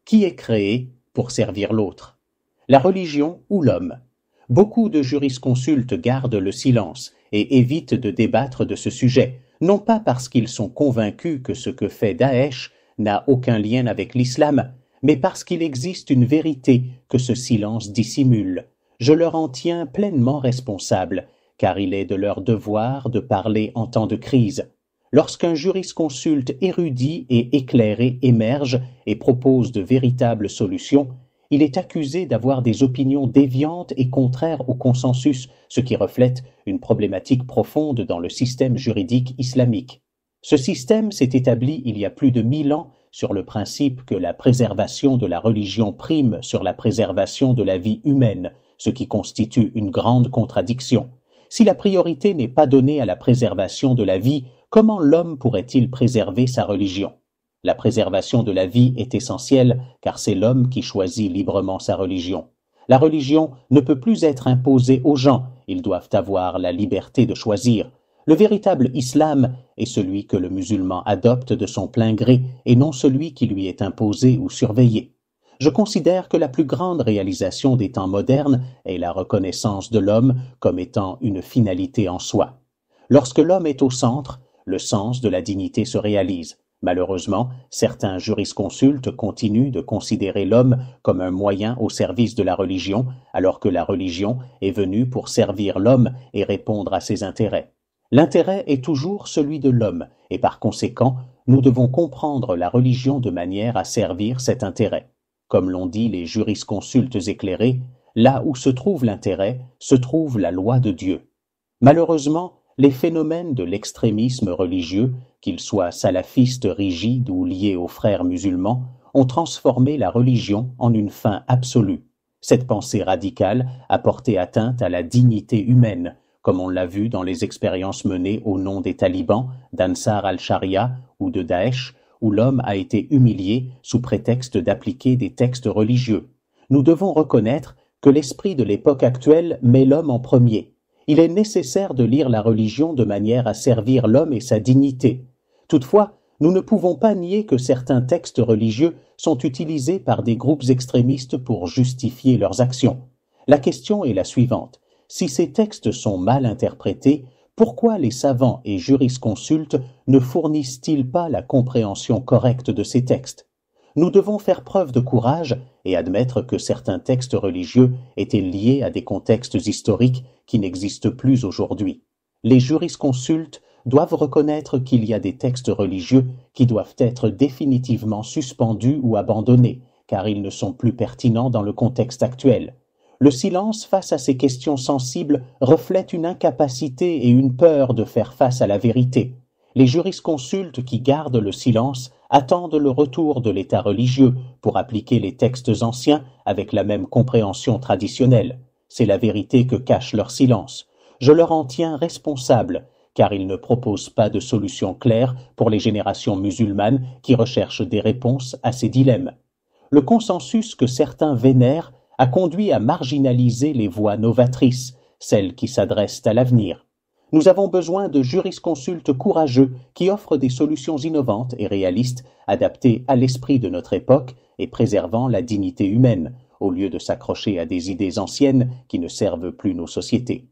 Qui est créé pour servir l'autre? La religion ou l'homme? Beaucoup de jurisconsultes gardent le silence et évitent de débattre de ce sujet, non pas parce qu'ils sont convaincus que ce que fait Daesh n'a aucun lien avec l'islam, mais parce qu'il existe une vérité que ce silence dissimule. Je leur en tiens pleinement responsable, car il est de leur devoir de parler en temps de crise. Lorsqu'un jurisconsulte érudit et éclairé émerge et propose de véritables solutions, il est accusé d'avoir des opinions déviantes et contraires au consensus, ce qui reflète une problématique profonde dans le système juridique islamique. Ce système s'est établi il y a plus de 1000 ans sur le principe que la préservation de la religion prime sur la préservation de la vie humaine, ce qui constitue une grande contradiction. Si la priorité n'est pas donnée à la préservation de la vie, comment l'homme pourrait-il préserver sa religion? La préservation de la vie est essentielle car c'est l'homme qui choisit librement sa religion. La religion ne peut plus être imposée aux gens, ils doivent avoir la liberté de choisir. Le véritable islam est celui que le musulman adopte de son plein gré et non celui qui lui est imposé ou surveillé. Je considère que la plus grande réalisation des temps modernes est la reconnaissance de l'homme comme étant une finalité en soi. Lorsque l'homme est au centre, le sens de la dignité se réalise. Malheureusement, certains jurisconsultes continuent de considérer l'homme comme un moyen au service de la religion, alors que la religion est venue pour servir l'homme et répondre à ses intérêts. L'intérêt est toujours celui de l'homme, et par conséquent, nous devons comprendre la religion de manière à servir cet intérêt. Comme l'ont dit les jurisconsultes éclairés, là où se trouve l'intérêt, se trouve la loi de Dieu. Malheureusement, les phénomènes de l'extrémisme religieux, qu'ils soient salafistes rigides ou liés aux frères musulmans, ont transformé la religion en une fin absolue. Cette pensée radicale a porté atteinte à la dignité humaine, comme on l'a vu dans les expériences menées au nom des talibans, d'Ansar al-Sharia ou de Daesh, où l'homme a été humilié sous prétexte d'appliquer des textes religieux. Nous devons reconnaître que l'esprit de l'époque actuelle met l'homme en premier. Il est nécessaire de lire la religion de manière à servir l'homme et sa dignité. Toutefois, nous ne pouvons pas nier que certains textes religieux sont utilisés par des groupes extrémistes pour justifier leurs actions. La question est la suivante. Si ces textes sont mal interprétés, pourquoi les savants et jurisconsultes ne fournissent-ils pas la compréhension correcte de ces textes? Nous devons faire preuve de courage et admettre que certains textes religieux étaient liés à des contextes historiques qui n'existent plus aujourd'hui. Les jurisconsultes doivent reconnaître qu'il y a des textes religieux qui doivent être définitivement suspendus ou abandonnés, car ils ne sont plus pertinents dans le contexte actuel. Le silence face à ces questions sensibles reflète une incapacité et une peur de faire face à la vérité. Les jurisconsultes qui gardent le silence attendent le retour de l'État religieux pour appliquer les textes anciens avec la même compréhension traditionnelle. C'est la vérité que cache leur silence. Je leur en tiens responsable, car ils ne proposent pas de solution claire pour les générations musulmanes qui recherchent des réponses à ces dilemmes. Le consensus que certains vénèrent a conduit à marginaliser les voix novatrices, celles qui s'adressent à l'avenir. Nous avons besoin de jurisconsultes courageux qui offrent des solutions innovantes et réalistes, adaptées à l'esprit de notre époque et préservant la dignité humaine, au lieu de s'accrocher à des idées anciennes qui ne servent plus nos sociétés.